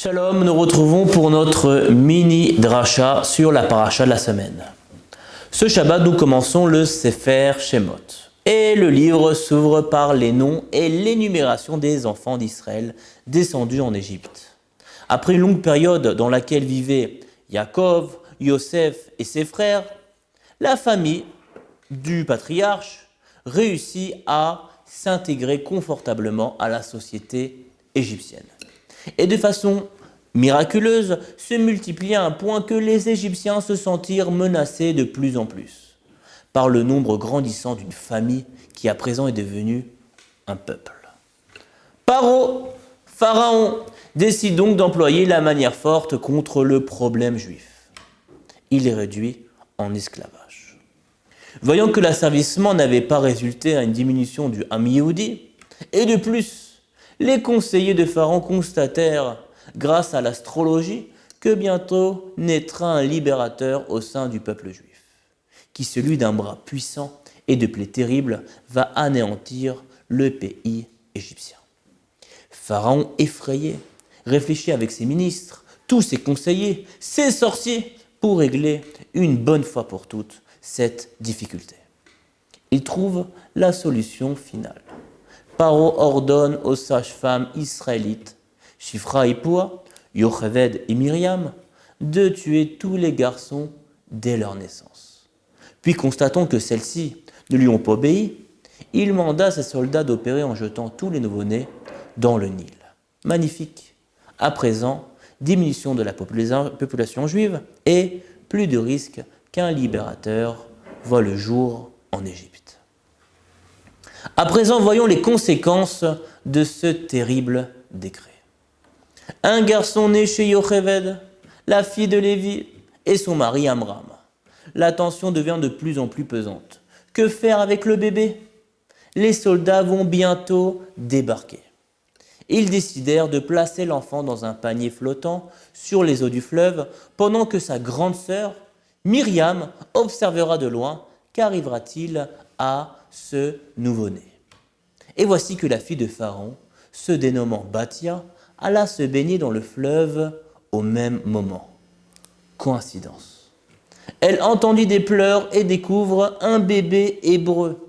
Shalom, nous retrouvons pour notre mini drasha sur la paracha de la semaine. Ce Shabbat, nous commençons le Sefer Shemot. Et le livre s'ouvre par les noms et l'énumération des enfants d'Israël descendus en Égypte. Après une longue période dans laquelle vivaient Yaakov, Yosef et ses frères, la famille du patriarche réussit à s'intégrer confortablement à la société égyptienne. Et de façon miraculeuse, se multiplie à un point que les Égyptiens se sentirent menacés de plus en plus par le nombre grandissant d'une famille qui à présent est devenue un peuple. Pharaon, décide donc d'employer la manière forte contre le problème juif. Il les réduit en esclavage. Voyant que l'asservissement n'avait pas résulté à une diminution du Am Yehudi, et de plus, les conseillers de Pharaon constatèrent, grâce à l'astrologie, que bientôt naîtra un libérateur au sein du peuple juif, qui, celui d'un bras puissant et de plaies terribles, va anéantir le pays égyptien. Pharaon, effrayé, réfléchit avec ses ministres, tous ses conseillers, ses sorciers, pour régler une bonne fois pour toutes cette difficulté. Il trouve la solution finale. Paro ordonne aux sages-femmes israélites, Shifra et Poua, Yocheved et Myriam, de tuer tous les garçons dès leur naissance. Puis, constatant que celles-ci ne lui ont pas obéi, il manda ses soldats d'opérer en jetant tous les nouveau-nés dans le Nil. Magnifique. À présent, diminution de la population juive et plus de risque qu'un libérateur voit le jour en Égypte. À présent, voyons les conséquences de ce terrible décret. Un garçon né chez Yocheved, la fille de Lévi et son mari Amram. La tension devient de plus en plus pesante. Que faire avec le bébé ? Les soldats vont bientôt débarquer. Ils décidèrent de placer l'enfant dans un panier flottant sur les eaux du fleuve pendant que sa grande sœur, Myriam, observera de loin qu'arrivera-t-il à ce nouveau-né. Et voici que la fille de Pharaon, se dénommant Bathia, alla se baigner dans le fleuve au même moment. Coïncidence. Elle entendit des pleurs et découvre un bébé hébreu.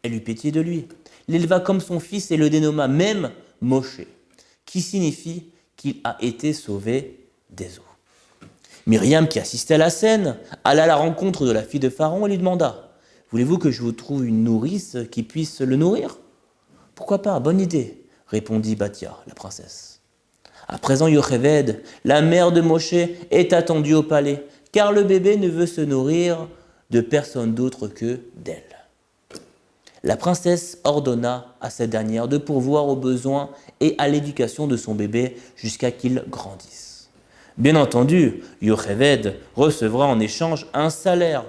Elle eut pitié de lui, l'éleva comme son fils et le dénomma même Moshe, qui signifie qu'il a été sauvé des eaux. Myriam, qui assistait à la scène, alla à la rencontre de la fille de Pharaon et lui demanda « Voulez-vous que je vous trouve une nourrice qui puisse le nourrir ?»« Pourquoi pas, bonne idée, répondit Bathia, la princesse. À présent, Yocheved, la mère de Moshe, est attendue au palais, car le bébé ne veut se nourrir de personne d'autre que d'elle. La princesse ordonna à cette dernière de pourvoir aux besoins et à l'éducation de son bébé jusqu'à qu'il grandisse. Bien entendu, Yocheved recevra en échange un salaire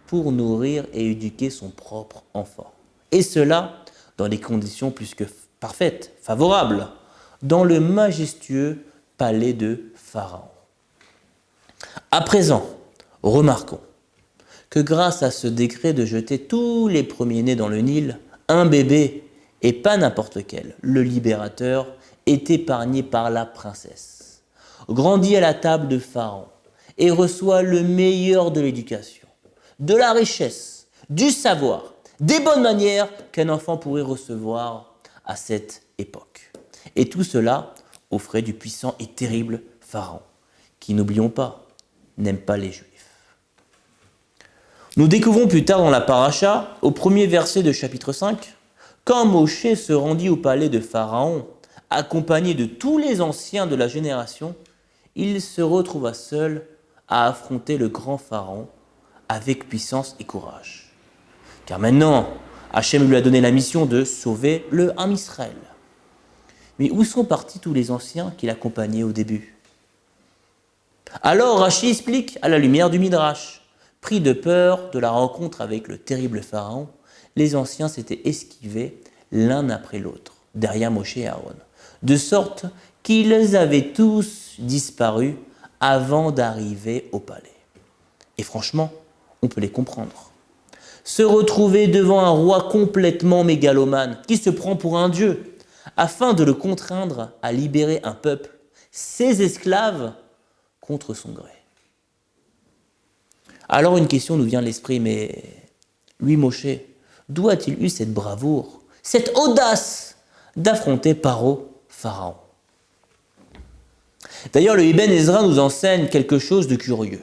pour nourrir et éduquer son propre enfant. Et cela dans des conditions plus que parfaites, favorables, dans le majestueux palais de Pharaon. À présent, remarquons que grâce à ce décret de jeter tous les premiers-nés dans le Nil, un bébé, et pas n'importe quel, le libérateur, est épargné par la princesse, grandit à la table de Pharaon et reçoit le meilleur de l'éducation, de la richesse, du savoir, des bonnes manières qu'un enfant pourrait recevoir à cette époque. Et tout cela aux frais du puissant et terrible Pharaon, qui, n'oublions pas, n'aime pas les Juifs. Nous découvrons plus tard dans la paracha, au premier verset de chapitre 5, quand Moshe se rendit au palais de Pharaon, accompagné de tous les anciens de la génération, il se retrouva seul à affronter le grand Pharaon avec puissance et courage. Car maintenant, Hachem lui a donné la mission de sauver le Ham Israël. Mais où sont partis tous les anciens qui l'accompagnaient au début ? Alors Rashi explique à la lumière du Midrash. Pris de peur de la rencontre avec le terrible Pharaon, les anciens s'étaient esquivés l'un après l'autre, derrière Moshe et Aaron, de sorte qu'ils avaient tous disparu avant d'arriver au palais. Et franchement, on peut les comprendre. Se retrouver devant un roi complètement mégalomane, qui se prend pour un dieu, afin de le contraindre à libérer un peuple, ses esclaves contre son gré. Alors une question nous vient à l'esprit, mais lui, Moshe, d'où a-t-il eu cette bravoure, cette audace d'affronter Pharaon? D'ailleurs, le Ibn Ezra nous enseigne quelque chose de curieux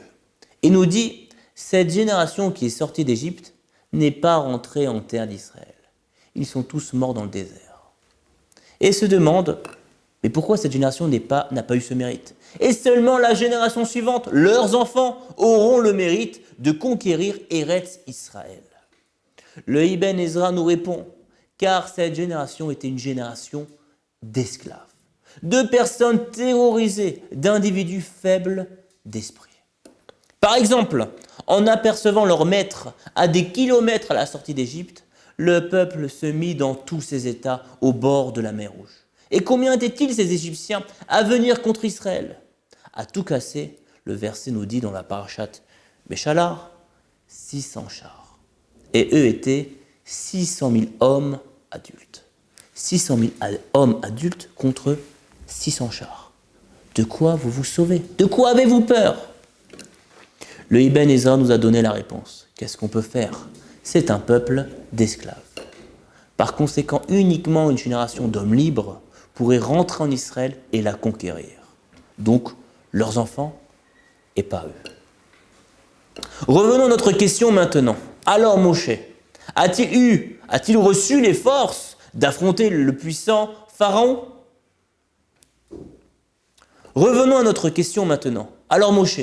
et nous dit « Cette génération qui est sortie d'Égypte n'est pas rentrée en terre d'Israël. Ils sont tous morts dans le désert. » Et se demande « Mais pourquoi cette génération n'a pas eu ce mérite ?» Et seulement la génération suivante, leurs enfants, auront le mérite de conquérir Eretz Israël. Le Ibn Ezra nous répond « Car cette génération était une génération d'esclaves, de personnes terrorisées, d'individus faibles d'esprit. Par exemple, en apercevant leur maître à des kilomètres à la sortie d'Égypte, le peuple se mit dans tous ses états au bord de la mer Rouge. Et combien étaient-ils ces Égyptiens à venir contre Israël? À tout casser, le verset nous dit dans la parachate Béchalar, 600 chars. Et eux étaient 600 000 hommes adultes. 600 000 hommes adultes contre 600 chars. De quoi vous vous sauvez? De quoi avez-vous peur? Le Ibn Ezra nous a donné la réponse. Qu'est-ce qu'on peut faire? C'est un peuple d'esclaves. Par conséquent, uniquement une génération d'hommes libres pourrait rentrer en Israël et la conquérir. Donc, leurs enfants et pas eux. Revenons à notre question maintenant. Alors Moshe, a-t-il reçu les forces d'affronter le puissant Pharaon? Revenons à notre question maintenant. Alors Moshe,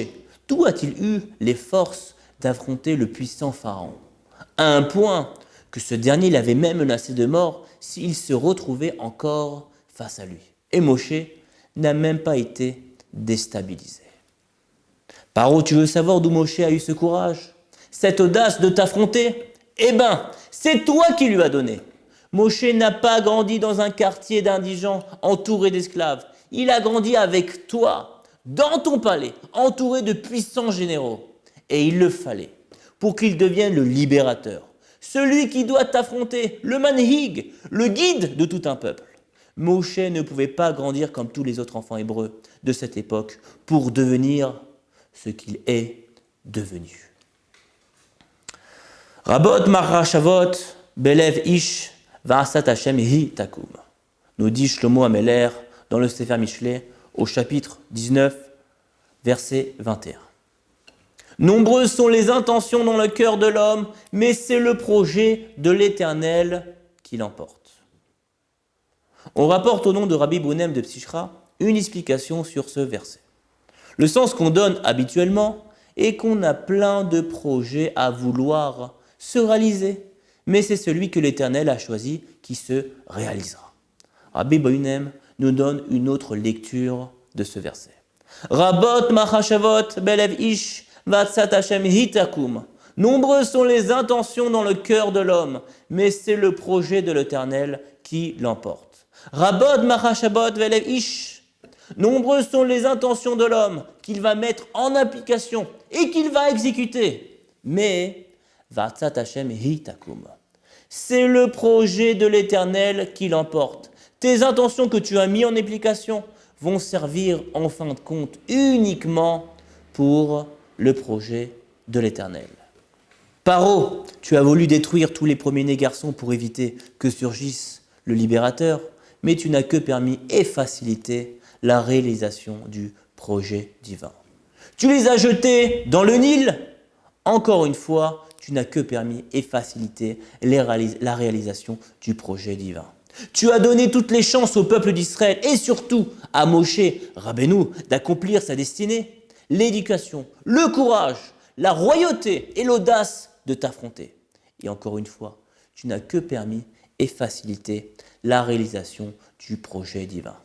d'où a-t-il eu les forces d'affronter le puissant Pharaon? À un point que ce dernier l'avait même menacé de mort s'il se retrouvait encore face à lui. Et Moshe n'a même pas été déstabilisé. Paro, tu veux savoir d'où Moshe a eu ce courage, cette audace de t'affronter? Eh bien, c'est toi qui lui as donné. Moshe n'a pas grandi dans un quartier d'indigents entouré d'esclaves. Il a grandi avec toi, dans ton palais, entouré de puissants généraux. Et il le fallait, pour qu'il devienne le libérateur, celui qui doit t'affronter, le manhig, le guide de tout un peuple. Moshe ne pouvait pas grandir comme tous les autres enfants hébreux de cette époque pour devenir ce qu'il est devenu. Rabot marachavot belev ish va'asat Hashem hi takum, nous dit Shlomo Ameler dans le Sefer Mishlei au chapitre 19, verset 21. Nombreuses sont les intentions dans le cœur de l'homme, mais c'est le projet de l'Éternel qui l'emporte. On rapporte au nom de Rabbi Bounem de Psichra une explication sur ce verset. Le sens qu'on donne habituellement est qu'on a plein de projets à vouloir se réaliser, mais c'est celui que l'Éternel a choisi qui se réalisera. Rabbi Bounem nous donne une autre lecture de ce verset. Rabot machashavot belev ish vatsat Hashem hitakum. Nombreuses sont les intentions dans le cœur de l'homme, mais c'est le projet de l'Éternel qui l'emporte. Rabot machashavot belev ish. Nombreuses sont les intentions de l'homme qu'il va mettre en application et qu'il va exécuter. Mais vatsat Hashem hitakum. C'est le projet de l'Éternel qui l'emporte. Tes intentions que tu as mis en application vont servir en fin de compte uniquement pour le projet de l'Éternel. Paro, tu as voulu détruire tous les premiers-nés garçons pour éviter que surgisse le libérateur, mais tu n'as que permis et facilité la réalisation du projet divin. Tu les as jetés dans le Nil. Encore une fois, tu n'as que permis et facilité la réalisation du projet divin. Tu as donné toutes les chances au peuple d'Israël et surtout à Moshe Rabbeinu d'accomplir sa destinée, l'éducation, le courage, la royauté et l'audace de t'affronter. Et encore une fois, tu n'as que permis et facilité la réalisation du projet divin.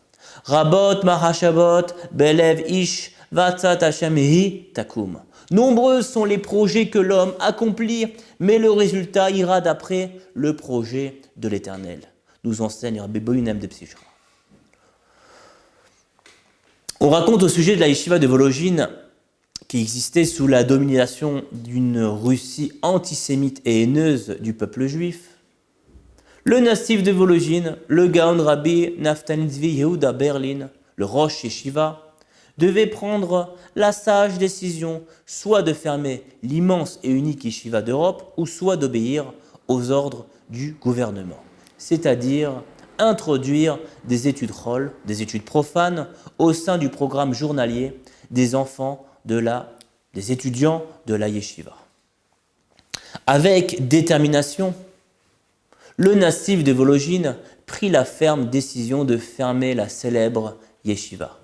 Rabot mahashabot belev ish vatsat Hashem hi takum. Nombreux sont les projets que l'homme accomplit, mais le résultat ira d'après le projet de l'Éternel, nous enseigne Rabbi Bounem de Psichra. On raconte au sujet de la yeshiva de Volojine qui existait sous la domination d'une Russie antisémite et haineuse du peuple juif. Le nassif de Volojine, le Gaon Rabbi Naftali Tzvi Yehuda Berlin, le Rosh Yeshiva, devait prendre la sage décision soit de fermer l'immense et unique yeshiva d'Europe, ou soit d'obéir aux ordres du gouvernement, c'est-à-dire introduire des études chol, des études profanes, au sein du programme journalier des enfants des étudiants de la yeshiva. Avec détermination, le Nassif de Volojine prit la ferme décision de fermer la célèbre yeshiva.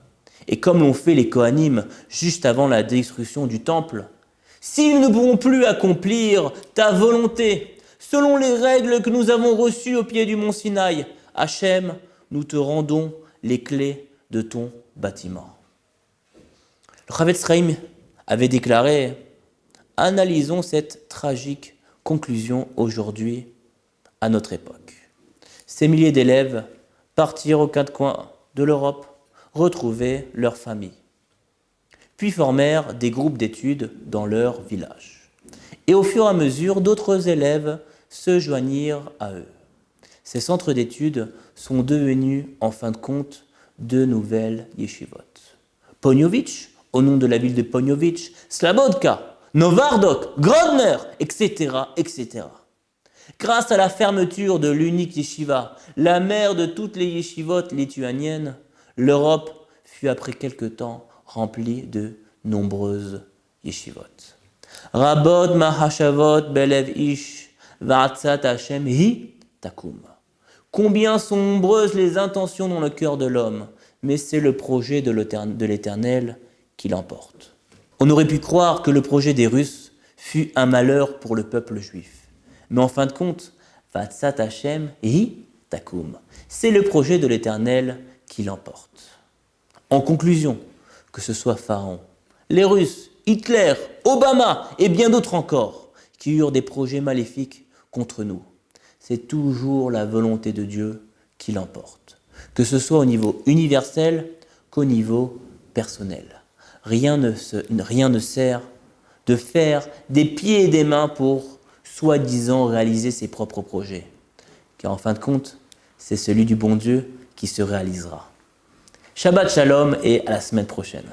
Et comme l'ont fait les Kohanim juste avant la destruction du temple, « S'ils ne pourront plus accomplir ta volonté, selon les règles que nous avons reçues au pied du mont Sinaï, Hachem, nous te rendons les clés de ton bâtiment. » Le Chavetz Chaim avait déclaré « Analysons cette tragique conclusion aujourd'hui à notre époque. Ces milliers d'élèves partirent aux quatre coins de l'Europe, retrouver leur famille, puis formèrent des groupes d'études dans leur village. Et au fur et à mesure, d'autres élèves se joignirent à eux. Ces centres d'études sont devenus, en fin de compte, de nouvelles yeshivot. Poniovitch, au nom de la ville de Poniovitch, Slabodka, Novardok, Grodner, etc., etc. Grâce à la fermeture de l'unique yeshiva, la mère de toutes les yeshivot lituaniennes, l'Europe fut après quelque temps remplie de nombreuses yeshivot. Rabot mahashavot belev ish va'atzat Hashem hi takum. Combien sont nombreuses les intentions dans le cœur de l'homme, mais c'est le projet de l'Éternel qui l'emporte. On aurait pu croire que le projet des Russes fut un malheur pour le peuple juif. Mais en fin de compte, va'atzat Hashem hi takum. C'est le projet de l'Éternel qui l'emporte. En conclusion, que ce soit Pharaon, les Russes, Hitler, Obama et bien d'autres encore qui eurent des projets maléfiques contre nous, c'est toujours la volonté de Dieu qui l'emporte, que ce soit au niveau universel qu'au niveau personnel. Rien ne sert de faire des pieds et des mains pour soi-disant réaliser ses propres projets, car en fin de compte, c'est celui du bon Dieu qui se réalisera. Shabbat Shalom et à la semaine prochaine.